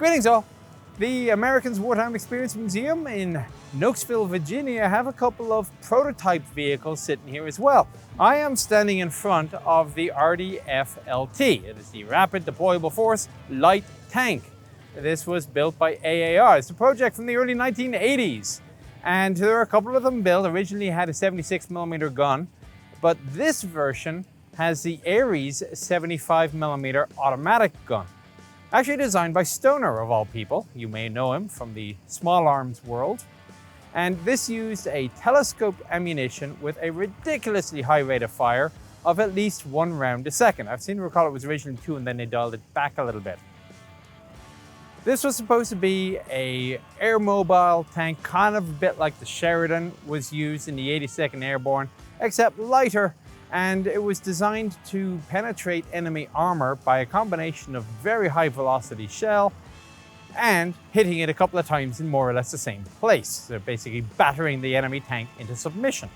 Greetings all! The Americans Wartime Experience Museum in Nokesville, Virginia have a couple of prototype vehicles sitting here as well. I am standing in front of the RDF-LT. It is the Rapid Deployable Force Light Tank. This was built by AAR. It's a project from the early 1980s. And there are a couple of them built. Originally had a 76mm gun, but this version has the Ares 75mm automatic gun. Actually designed by Stoner, of all people. You may know him from the small arms world. And this used a telescoped ammunition with a ridiculously high rate of fire of at least 1 round a second. I've seen to recall it was originally 2 and then they dialed it back a little bit. This was supposed to be an air mobile tank, kind of a bit like the Sheridan was used in the 82nd Airborne, except lighter. And it was designed to penetrate enemy armor by a combination of very high velocity shell and hitting it a couple of times in more or less the same place. So basically battering the enemy tank into submission.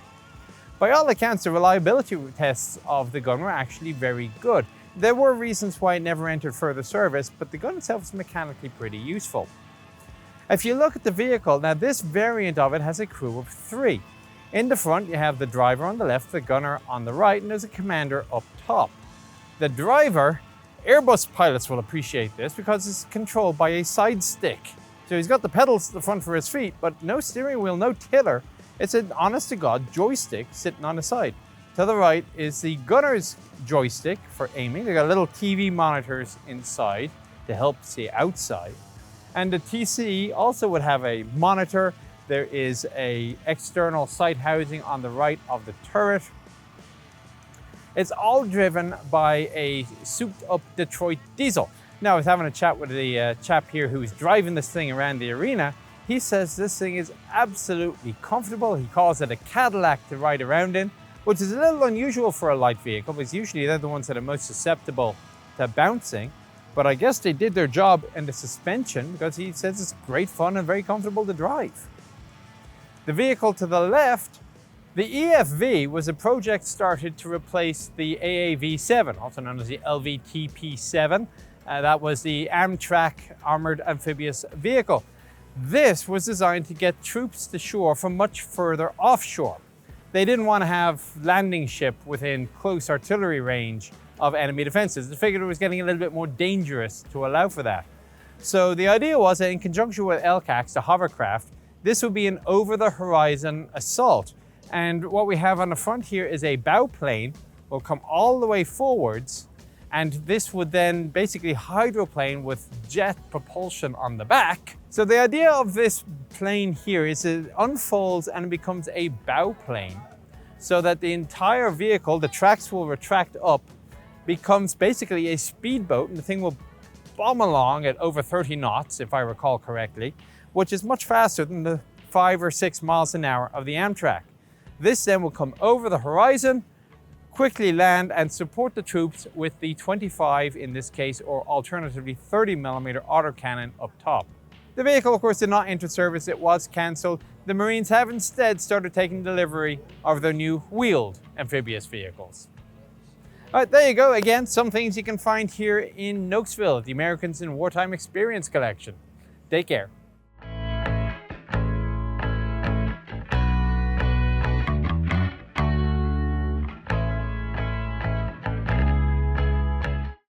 By all accounts, the reliability tests of the gun were actually very good. There were reasons why it never entered further service, but the gun itself is mechanically pretty useful. If you look at the vehicle, now this variant of it has a crew of 3. In the front, you have the driver on the left, the gunner on the right, and there's a commander up top. The driver, Airbus pilots will appreciate this because it's controlled by a side stick. So he's got the pedals to the front for his feet, but no steering wheel, no tiller. It's an honest-to-God joystick sitting on the side. To the right is the gunner's joystick for aiming. They've got little TV monitors inside to help see outside. And the TC also would have a monitor. There is an external sight housing on the right of the turret. It's all driven by a souped-up Detroit diesel. Now, I was having a chat with the chap here who's driving this thing around the arena. He says this thing is absolutely comfortable. He calls it a Cadillac to ride around in, which is a little unusual for a light vehicle, because usually they're the ones that are most susceptible to bouncing. But I guess they did their job in the suspension, because he says it's great fun and very comfortable to drive. The vehicle to the left, the EFV, was a project started to replace the AAV-7, also known as the LVTP-7. That was the Amtrak Armored Amphibious Vehicle. This was designed to get troops to shore from much further offshore. They didn't want to have landing ship within close artillery range of enemy defenses. They figured it was getting a little bit more dangerous to allow for that. So the idea was that in conjunction with LCACs, the hovercraft, this would be an over-the-horizon assault. And what we have on the front here is a bow plane, will come all the way forwards, and this would then basically hydroplane with jet propulsion on the back. So the idea of this plane here is it unfolds and it becomes a bow plane, so that the entire vehicle, the tracks will retract up, becomes basically a speedboat, and the thing will bomb along at over 30 knots, if I recall correctly, which is much faster than the 5 or 6 miles an hour of the Amtrak. This then will come over the horizon, quickly land and support the troops with the 25, in this case, or alternatively 30mm autocannon up top. The vehicle, of course, did not enter service. It was cancelled. The Marines have instead started taking delivery of their new wheeled amphibious vehicles. All right, there you go. Again, some things you can find here in Nokesville, the Americans in Wartime Experience collection. Take care.